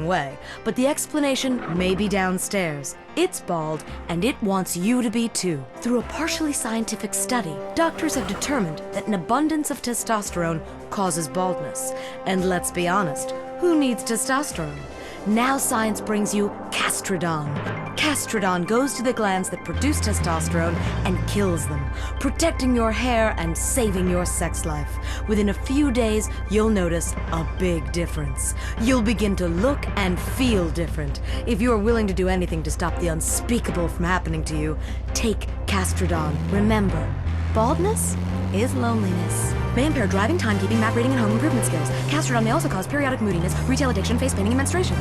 wrong way, but the explanation may be downstairs. It's bald, and it wants you to be too. Through a partially scientific study, doctors have determined that an abundance of testosterone causes baldness. And let's be honest, who needs testosterone? Now science brings you Castradon. Castradon goes to the glands that produce testosterone and kills them, protecting your hair and saving your sex life. Within a few days, you'll notice a big difference. You'll begin to look and feel different. If you are willing to do anything to stop the unspeakable from happening to you, take Castradon. Remember, baldness is loneliness. May impair driving, timekeeping, map reading, and home improvement skills. Castradon may also cause periodic moodiness, retail addiction, face painting, and menstruation.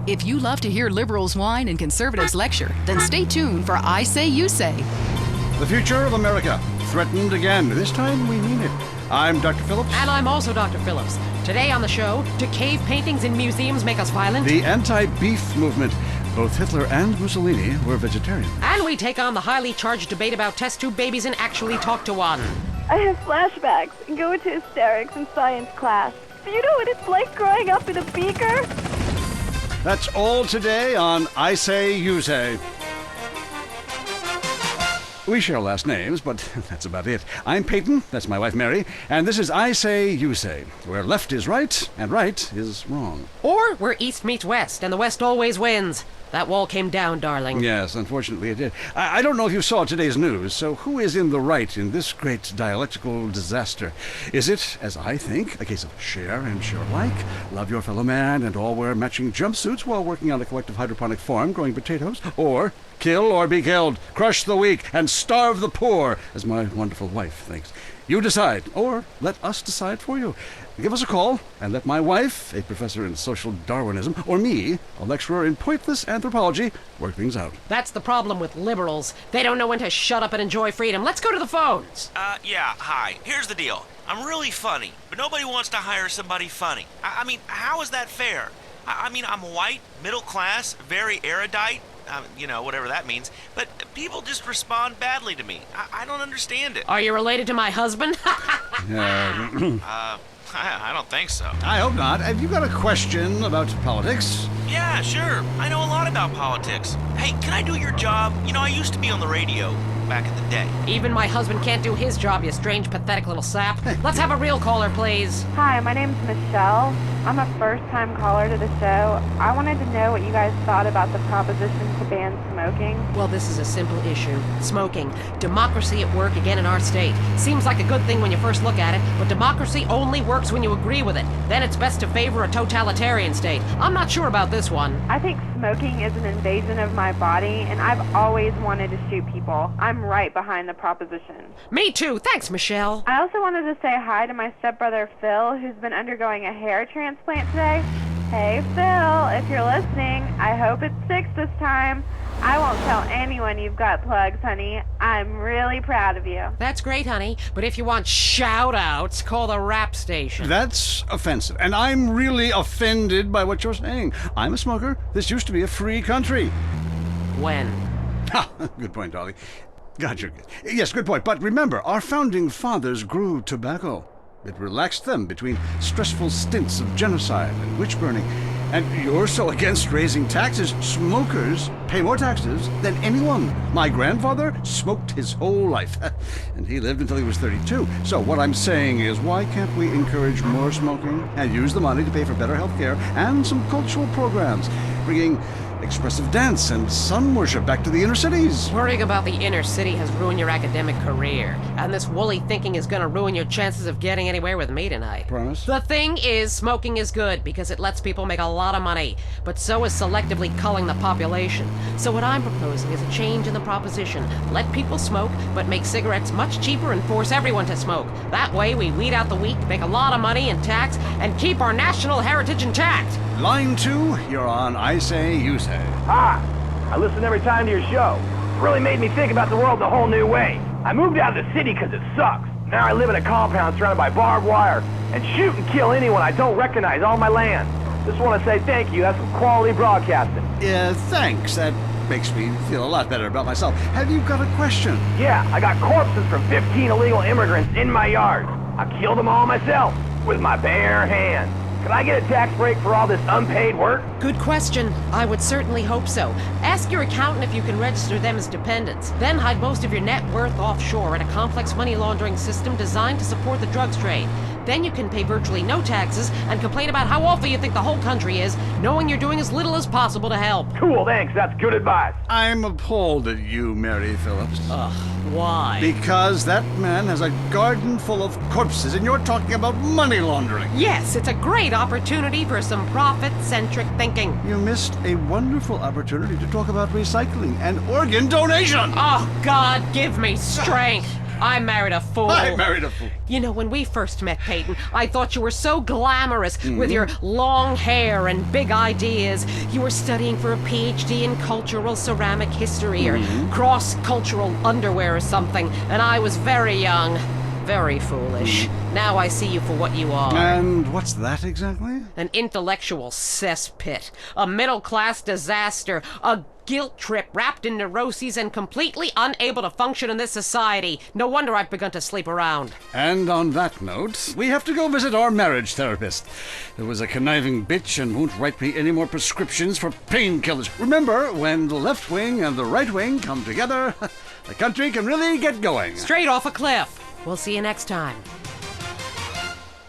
If you love to hear liberals whine and conservatives lecture, then stay tuned for I Say, You Say. The future of America, threatened again. This time we mean it. I'm Dr. Phillips. And I'm also Dr. Phillips. Today on the show, do cave paintings in museums make us violent? The anti-beef movement. Both Hitler and Mussolini were vegetarian. And we take on the highly charged debate about test tube babies and actually talk to one. I have flashbacks and go into hysterics in science class. Do you know what it's like growing up in a beaker? That's all today on I Say, You Say. We share last names, but that's about it. I'm Peyton, that's my wife Mary, and this is I Say, You Say, where left is right and right is wrong. Or where East meets West, and the West always wins. That wall came down, darling. Yes, unfortunately it did. I don't know if you saw today's news, so who is in the right in this great dialectical disaster? Is it, as I think, a case of share and share alike, love your fellow man, and all wear matching jumpsuits while working on a collective hydroponic farm growing potatoes? Or kill or be killed, crush the weak, and starve the poor, as my wonderful wife thinks? You decide, or let us decide for you. Give us a call, and let my wife, a professor in social Darwinism, or me, a lecturer in pointless anthropology, work things out. That's the problem with liberals. They don't know when to shut up and enjoy freedom. Let's go to the phones. Yeah, hi. Here's the deal. I'm really funny, but nobody wants to hire somebody funny. I mean, how is that fair? I mean, I'm white, middle class, very erudite, whatever that means, but people just respond badly to me. I don't understand it. Are you related to my husband? I don't think so. I hope not. Have you got a question about politics? Yeah, sure. I know a lot about politics. Hey, can I do your job? I used to be on the radio back in the day. Even my husband can't do his job, you strange, pathetic little sap. Let's have a real caller, please. Hi, my name's Michelle. I'm a first-time caller to the show. I wanted to know what you guys thought about the proposition to ban smoking. Well, this is a simple issue. Smoking. Democracy at work again in our state. Seems like a good thing when you first look at it, but democracy only works when you agree with it. Then it's best to favor a totalitarian state. I'm not sure about this one. I think smoking is an invasion of my body, and I've always wanted to shoot people. I'm right behind the proposition. Me too. Thanks, Michelle. I also wanted to say hi to my stepbrother Phil, who's been undergoing a hair transplant today. Hey Phil, if you're listening, I hope it sticks this time. I won't tell anyone you've got plugs, honey. I'm really proud of you. That's great, honey. But if you want shout-outs, call the rap station. That's offensive, and I'm really offended by what you're saying. I'm a smoker. This used to be a free country. When? Ha! Good point, Dolly. God, you're good. Yes, good point. But remember, our founding fathers grew tobacco. It relaxed them between stressful stints of genocide and witch-burning. And you're so against raising taxes, smokers pay more taxes than anyone. My grandfather smoked his whole life, and he lived until he was 32. So what I'm saying is, why can't we encourage more smoking and use the money to pay for better health care and some cultural programs, bringing expressive dance and sun worship back to the inner cities? Worrying about the inner city has ruined your academic career, and this woolly thinking is going to ruin your chances of getting anywhere with me tonight. Promise? The thing is, smoking is good because it lets people make a lot of money, but so is selectively culling the population. So what I'm proposing is a change in the proposition. Let people smoke, but make cigarettes much cheaper and force everyone to smoke. That way we weed out the weak, make a lot of money in tax, and keep our national heritage intact. Line 2, you're on I Say, You Say. Hi, I listen every time to your show. It really made me think about the world in a whole new way. I moved out of the city because it sucks. Now I live in a compound surrounded by barbed wire and shoot and kill anyone I don't recognize on my land. Just want to say thank you. That's some quality broadcasting. Yeah, thanks. That makes me feel a lot better about myself. Have you got a question? Yeah, I got corpses from 15 illegal immigrants in my yard. I killed them all myself with my bare hands. Could I get a tax break for all this unpaid work? Good question. I would certainly hope so. Ask your accountant if you can register them as dependents. Then hide most of your net worth offshore in a complex money laundering system designed to support the drugs trade. Then you can pay virtually no taxes and complain about how awful you think the whole country is, knowing you're doing as little as possible to help. Cool, thanks. That's good advice. I'm appalled at you, Mary Phillips. Why? Because that man has a garden full of corpses and you're talking about money laundering. Yes, it's a great opportunity for some profit-centric thinking. You missed a wonderful opportunity to talk about recycling and organ donation. Oh, God, give me strength. I married a fool. I married a fool. You know, when we first met, Peyton, I thought you were so glamorous with your long hair and big ideas. You were studying for a PhD in cultural ceramic history or cross-cultural underwear or something, and I was very young. Very foolish. Now I see you for what you are. And what's that exactly? An intellectual cesspit. A middle-class disaster. A guilt trip wrapped in neuroses and completely unable to function in this society. No wonder I've begun to sleep around. And on that note, we have to go visit our marriage therapist. There was a conniving bitch and won't write me any more prescriptions for painkillers. Remember, when the left wing and the right wing come together, the country can really get going. Straight off a cliff. We'll see you next time.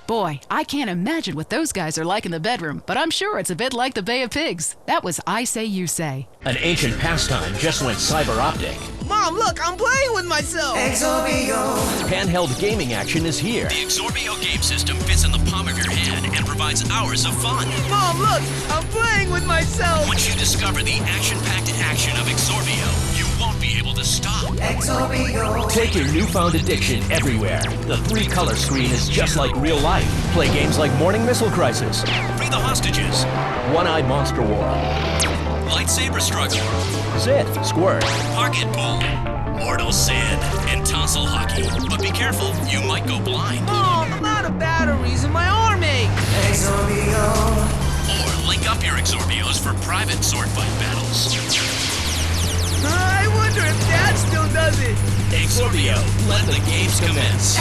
Boy, I can't imagine what those guys are like in the bedroom, but I'm sure it's a bit like the Bay of Pigs. That was I Say, You Say. An ancient pastime just went cyber optic. Mom, look, I'm playing with myself! Handheld gaming action is here. The Exorbio game system fits in the palm of your hand and provides hours of fun. Mom, look, I'm playing with myself! Once you discover the action-packed action of Exorbio, you won't be able to stop. Take your newfound addiction everywhere. The 3-color screen is just like real life. Play games like Morning Missile Crisis, Free the hostages. One-Eyed Monster War, Lightsaber struggle. Zit, Squirt, Pocket pool. Mortal sin. And tonsil hockey. But be careful, you might go blind. Mom, I'm out of batteries and my arm aches! Or link up your Exorbios for private sword fight battles. I wonder if Dad still does it! Exorbio, let the games commence.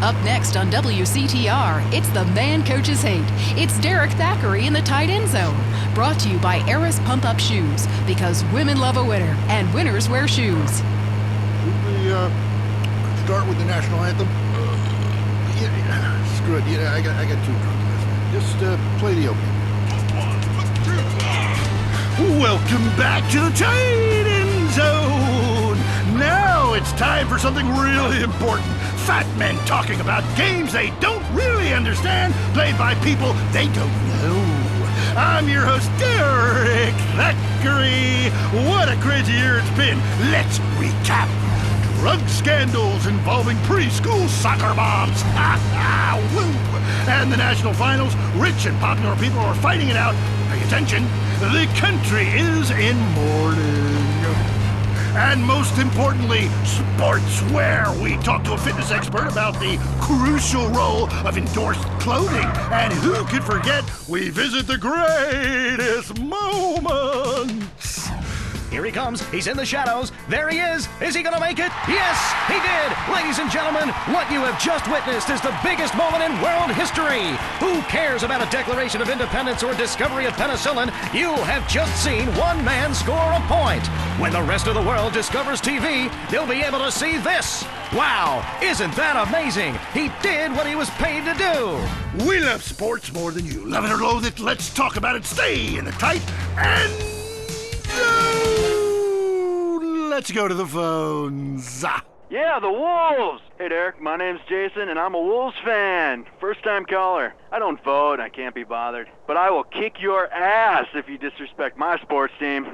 Up next on WCTR, it's The Man Coaches Hate. It's Derek Thackeray in the tight end zone. Brought to you by Eris Pump Up Shoes, because women love a winner, and winners wear shoes. Start with the national anthem. Yeah, screw it. Yeah, I got too drunk last night. Just play the opening. Welcome back to the tight end zone. Now it's time for something really important. Fat men talking about games they don't really understand, played by people they don't know. I'm your host, Derek Thackeray. What a crazy year it's been. Let's recap. Drug scandals involving preschool soccer moms. Woo! And the national finals, rich and popular people are fighting it out. Pay attention. The country is in mourning. And most importantly, sportswear. We talked to a fitness expert about the crucial role of endorsed clothing. And who could forget, we visit the greatest moments. Here he comes. He's in the shadows. There he is. Is he going to make it? Yes, he did. Ladies and gentlemen, what you have just witnessed is the biggest moment in world history. Who cares about a Declaration of Independence or discovery of penicillin? You have just seen one man score a point. When the rest of the world discovers TV, they'll be able to see this. Wow, isn't that amazing? He did what he was paid to do. We love sports more than you. Love it or loathe it, let's talk about it. Stay in the tight and let's go to the phones. Yeah, the Wolves! Hey, Derek, my name's Jason, and I'm a Wolves fan. First-time caller. I don't vote, I can't be bothered. But I will kick your ass if you disrespect my sports team.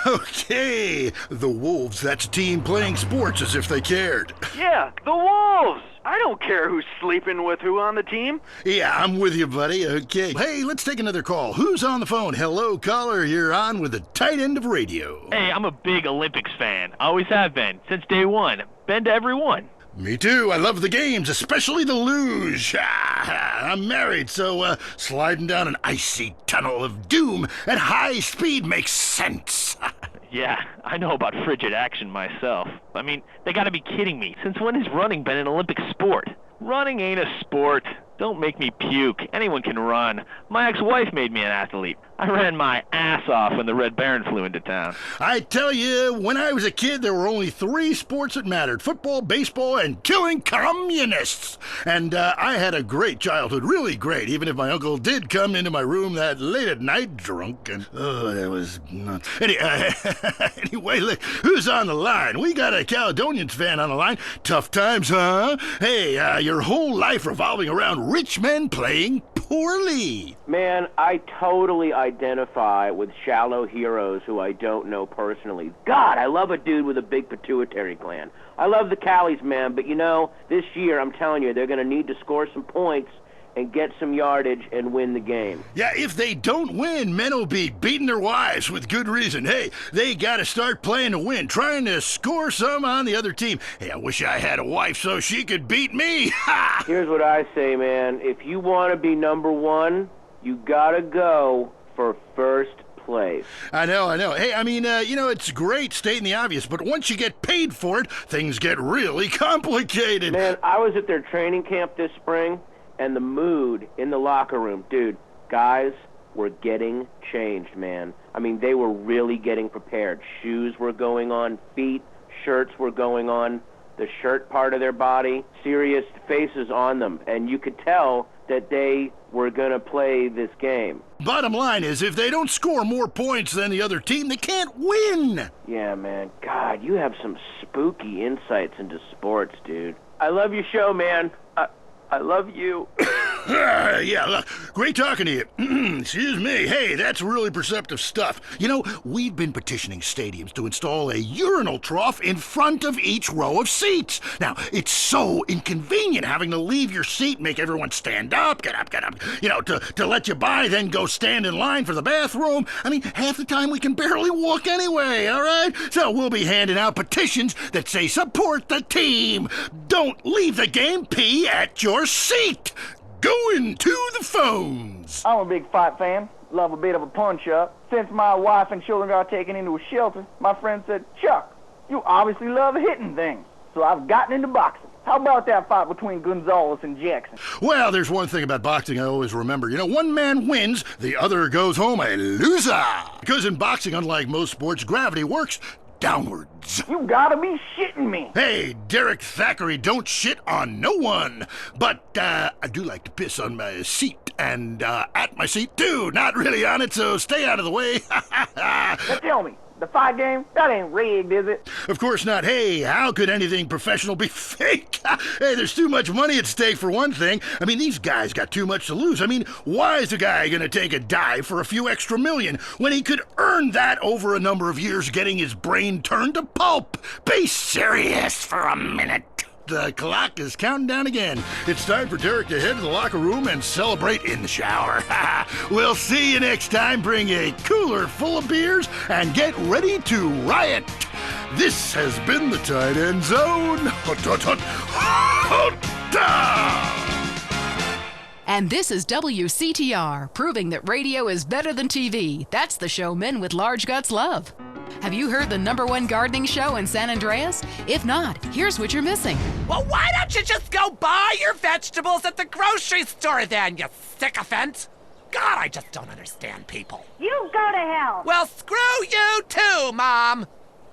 Okay, the Wolves, that's a team playing sports as if they cared. Yeah, the Wolves! I don't care who's sleeping with who on the team. Yeah, I'm with you, buddy. Okay. Hey, let's take another call. Who's on the phone? Hello, caller. You're on with the tight end of radio. Hey, I'm a big Olympics fan. Always have been, since day one. Been to every one. Me too. I love the games, especially the luge. I'm married, so sliding down an icy tunnel of doom at high speed makes sense. Yeah, I know about frigid action myself. I mean, they gotta be kidding me. Since when has running been an Olympic sport? Running ain't a sport. Don't make me puke. Anyone can run. My ex-wife made me an athlete. I ran my ass off when the Red Baron flew into town. I tell you, when I was a kid, there were only 3 sports that mattered: football, baseball, and killing communists. And I had a great childhood, really great, even if my uncle did come into my room that late at night drunk, and that was nuts. Anyway, look, who's on the line? We got a Caledonians fan on the line. Tough times, huh? Hey, your whole life revolving around rich men playing poorly. Man, I totally identify with shallow heroes who I don't know personally. God, I love a dude with a big pituitary gland. I love the Callies, man, but you know, this year, I'm telling you, they're going to need to score some points and get some yardage and win the game. Yeah, if they don't win, men will be beating their wives with good reason. Hey, they got to start playing to win, trying to score some on the other team. Hey, I wish I had a wife so she could beat me. Ha! Here's what I say, man. If you want to be number one, you got to go for first place. I know. Hey, I mean, it's great stating the obvious, but once you get paid for it, things get really complicated. Man, I was at their training camp this spring, and the mood in the locker room, dude, guys were getting changed, man. I mean, they were really getting prepared. Shoes were going on, feet, shirts were going on, the shirt part of their body, serious faces on them, and you could tell that they were going to play this game. Bottom line is, if they don't score more points than the other team, they can't win. Yeah, man. God, you have some spooky insights into sports, dude. I love your show, man. I love you. Yeah, look, great talking to you. Excuse me. Hey, that's really perceptive stuff. You know, we've been petitioning stadiums to install a urinal trough in front of each row of seats. Now, it's so inconvenient having to leave your seat, make everyone stand up, get up, to let you by, then go stand in line for the bathroom. I mean, half the time we can barely walk anyway, all right? So we'll be handing out petitions that say support the team. Don't leave the game, pee at your seat. Going to the phones. I'm a big fight fan. Love a bit of a punch-up. Since my wife and children got taken into a shelter, my friend said, Chuck, you obviously love hitting things. So I've gotten into boxing. How about that fight between Gonzalez and Jackson? Well, there's one thing about boxing I always remember. You know, one man wins, the other goes home a loser. Because in boxing, unlike most sports, gravity works downwards. You gotta be shitting me. Hey, Derek Thackeray don't shit on no one. But I do like to piss on my seat and at my seat too. Not really on it, so stay out of the way. Now tell me, the fight game, that ain't rigged, is it? Of course not. Hey, how could anything professional be fake? Hey, there's too much money at stake for one thing. I mean, these guys got too much to lose. I mean, why is a guy gonna take a dive for a few extra million when he could earn that over a number of years getting his brain turned to pulp? Be serious for a minute. The clock is counting down again. It's time for Derek to head to the locker room and celebrate in the shower. We'll see you next time. Bring a cooler full of beers and get ready to riot. This has been the Tight End Zone. And this is WCTR, proving that radio is better than TV. That's the show men with large guts love. Have you heard the #1 gardening show in San Andreas? If not, here's what you're missing. Well, why don't you just go buy your vegetables at the grocery store then, you sycophant? God, I just don't understand people. You go to hell. Well, screw you too, Mom.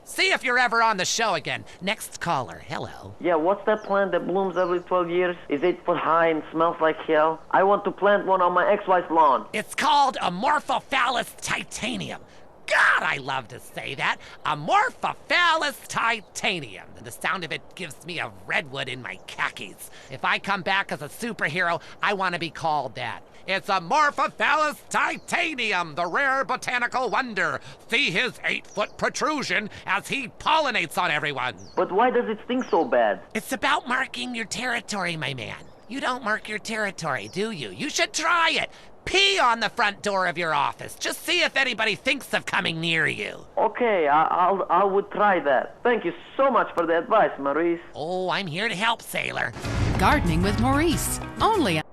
See if you're ever on the show again. Next caller, hello. Yeah, what's that plant that blooms every 12 years? Is 8 foot high and smells like hell? I want to plant one on my ex-wife's lawn. It's called Amorphophallus titanium. God, I love to say that. Amorphophallus titanium. The sound of it gives me a redwood in my khakis. If I come back as a superhero, I want to be called that. It's Amorphophallus titanium, the rare botanical wonder. See his 8-foot protrusion as he pollinates on everyone. But why does it stink so bad? It's about marking your territory, my man. You don't mark your territory, do you? You should try it. Pee on the front door of your office. Just see if anybody thinks of coming near you. Okay, I would try that. Thank you so much for the advice, Maurice. Oh, I'm here to help, sailor. Gardening with Maurice, only on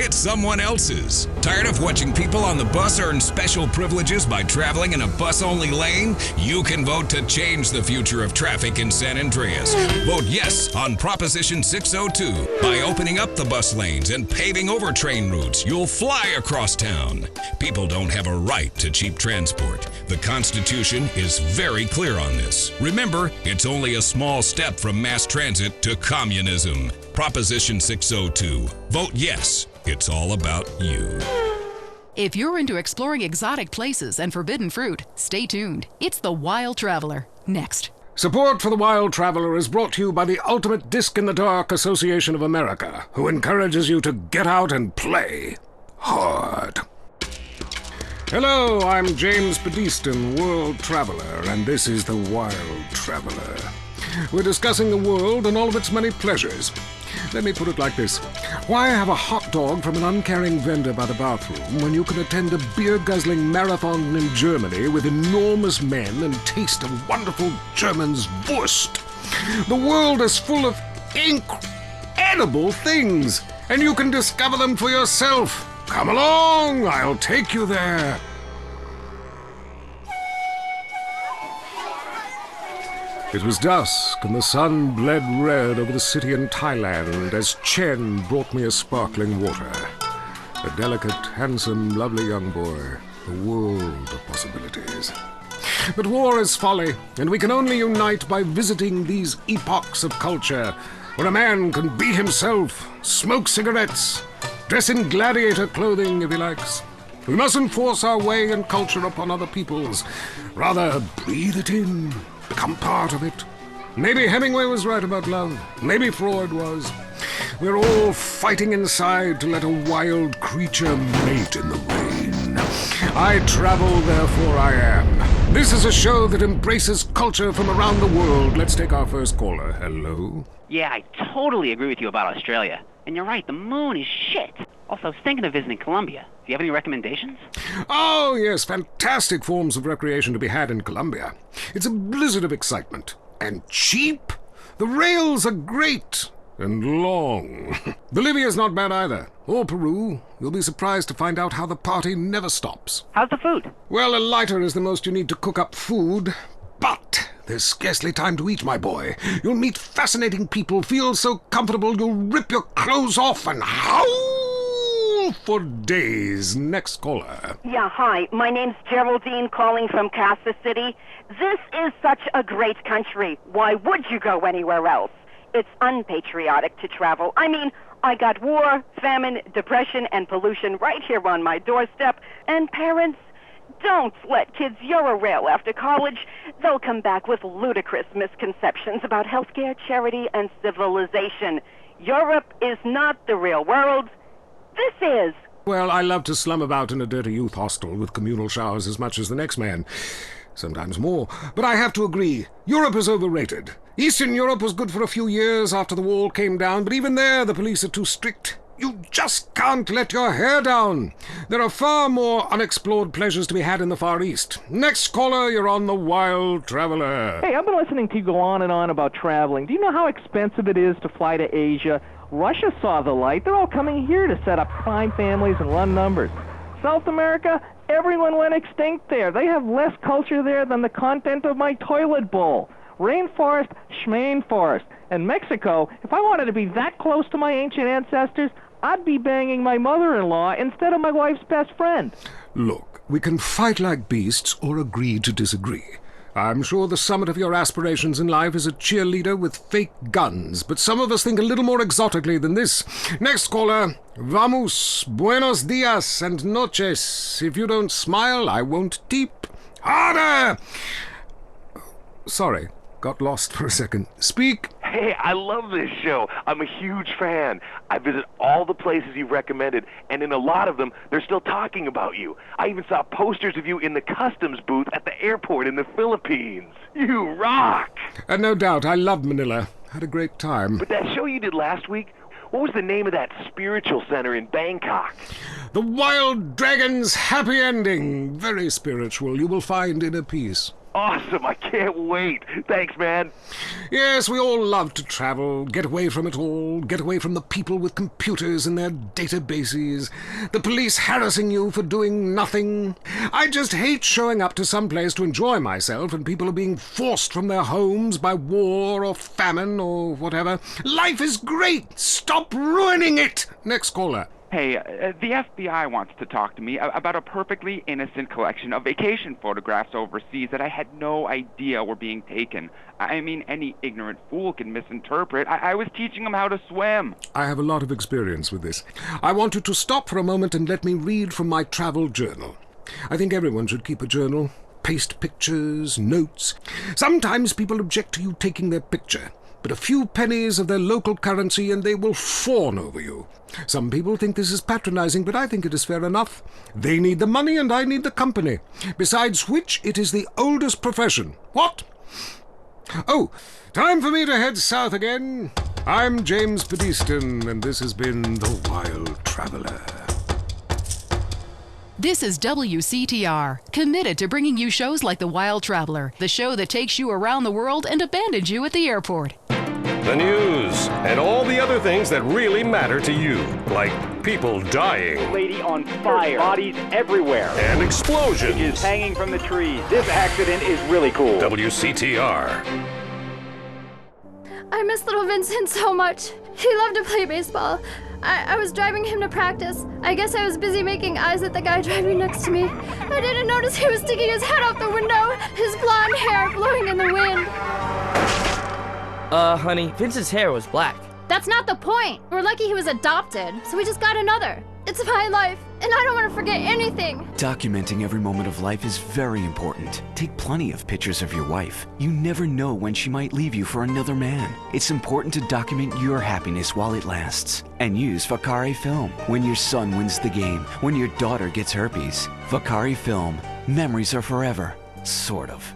It's someone else's. Tired of watching people on the bus earn special privileges by traveling in a bus-only lane? You can vote to change the future of traffic in San Andreas. Vote yes on Proposition 602. By opening up the bus lanes and paving over train routes, you'll fly across town. People don't have a right to cheap transport. The Constitution is very clear on this. Remember, it's only a small step from mass transit to communism. Proposition 602. Vote yes. It's all about you. If you're into exploring exotic places and forbidden fruit, stay tuned. It's The Wild Traveler. Next. Support for The Wild Traveler is brought to you by the Ultimate Disc in the Dark Association of America, who encourages you to get out and play hard. Hello, I'm James Pedestin, World Traveler, and this is The Wild Traveler. We're discussing the world and all of its many pleasures. Let me put it like this. Why have a hot dog from an uncaring vendor by the bathroom when you can attend a beer-guzzling marathon in Germany with enormous men and taste a wonderful German's Wurst? The world is full of incredible things, and you can discover them for yourself. Come along, I'll take you there. It was dusk, and the sun bled red over the city in Thailand as Chen brought me a sparkling water. A delicate, handsome, lovely young boy. A world of possibilities. But war is folly, and we can only unite by visiting these epochs of culture, where a man can be himself, smoke cigarettes, dress in gladiator clothing if he likes. We mustn't force our way and culture upon other people's. Rather, breathe it in. Become part of it. Maybe Hemingway was right about love. Maybe Freud was. We're all fighting inside to let a wild creature mate in the rain. I travel, therefore I am. This is a show that embraces culture from around the world. Let's take our first caller. Hello? Yeah, I totally agree with you about Australia. And you're right, the moon is shit. Also, I was thinking of visiting Colombia. Do you have any recommendations? Oh, yes, fantastic forms of recreation to be had in Colombia. It's a blizzard of excitement. And cheap. The rails are great. And long. Bolivia's not bad either. Or Peru. You'll be surprised to find out how the party never stops. How's the food? Well, a lighter is the most you need to cook up food. But there's scarcely time to eat, my boy. You'll meet fascinating people, feel so comfortable you'll rip your clothes off and howl for days. Next caller. Yeah, hi. My name's Geraldine, calling from Casa City. This is such a great country. Why would you go anywhere else? It's unpatriotic to travel. I mean, I got war, famine, depression, and pollution right here on my doorstep. And parents, don't let kids Euro-rail after college. They'll come back with ludicrous misconceptions about healthcare, charity, and civilization. Europe is not the real world. This is. Well, I love to slum about in a dirty youth hostel with communal showers as much as the next man. Sometimes more. But I have to agree, Europe is overrated. Eastern Europe was good for a few years after the wall came down, but even there the police are too strict. You just can't let your hair down. There are far more unexplored pleasures to be had in the Far East. Next caller, you're on The Wild Traveler. Hey, I've been listening to you go on and on about traveling. Do you know how expensive it is to fly to Asia? Russia saw the light. They're all coming here to set up crime families and run numbers. South America, everyone went extinct there. They have less culture there than the content of my toilet bowl. Rainforest, schmain forest. And Mexico, if I wanted to be that close to my ancient ancestors, I'd be banging my mother-in-law instead of my wife's best friend. Look, we can fight like beasts or agree to disagree. I'm sure the summit of your aspirations in life is a cheerleader with fake guns, but some of us think a little more exotically than this. Next caller, vamos, buenos dias and noches. If you don't smile, I won't tip. Harder! Sorry, got lost for a second. Speak. Hey, I love this show. I'm a huge fan. I visit all the places you've recommended, and in a lot of them, they're still talking about you. I even saw posters of you in the customs booth at the airport in the Philippines. You rock! No doubt, I loved Manila. Had a great time. But that show you did last week, what was the name of that spiritual center in Bangkok? The Wild Dragon's Happy Ending. Very spiritual. You will find inner peace. awesome. I can't wait. Thanks, man. Yes, we all love to travel, get away from it all, get away from the people with computers in their databases, the police harassing you for doing nothing. I just hate showing up to some place to enjoy myself and people are being forced from their homes by war or famine or whatever. Life is great. Stop ruining it. Next caller. Hey, the FBI wants to talk to me about a perfectly innocent collection of vacation photographs overseas that I had no idea were being taken. I mean, any ignorant fool can misinterpret. I was teaching them how to swim. I have a lot of experience with this. I want you to stop for a moment and let me read from my travel journal. I think everyone should keep a journal. Paste pictures, notes. Sometimes people object to you taking their picture, but a few pennies of their local currency and they will fawn over you. Some people think this is patronizing, but I think it is fair enough. They need the money and I need the company. Besides which, it is the oldest profession. What? Oh, time for me to head south again. I'm James Pedestin, and this has been The Wild Traveler. This is WCTR, committed to bringing you shows like The Wild Traveler, the show that takes you around the world and abandons you at the airport. The news, and all the other things that really matter to you, like people dying. Lady on fire. Bodies everywhere. And explosions. Is hanging from the trees. This accident is really cool. WCTR. I miss little Vincent so much. He loved to play baseball. I was driving him to practice. I guess I was busy making eyes at the guy driving next to me. I didn't notice he was sticking his head out the window, his blonde hair blowing in the wind. Honey, Vince's hair was black. That's not the point. We're lucky he was adopted, so we just got another. It's my life, and I don't want to forget anything. Documenting every moment of life is very important. Take plenty of pictures of your wife. You never know when she might leave you for another man. It's important to document your happiness while it lasts. And use Vakari Film. When your son wins the game, when your daughter gets herpes. Vakari Film. Memories are forever. Sort of.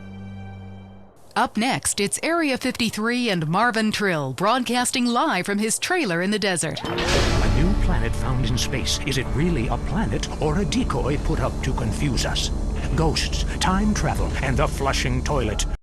Up next, it's Area 53 and Marvin Trill broadcasting live from his trailer in the desert. A new planet found in space. Is it really a planet or a decoy put up to confuse us? Ghosts, time travel, and the flushing toilet.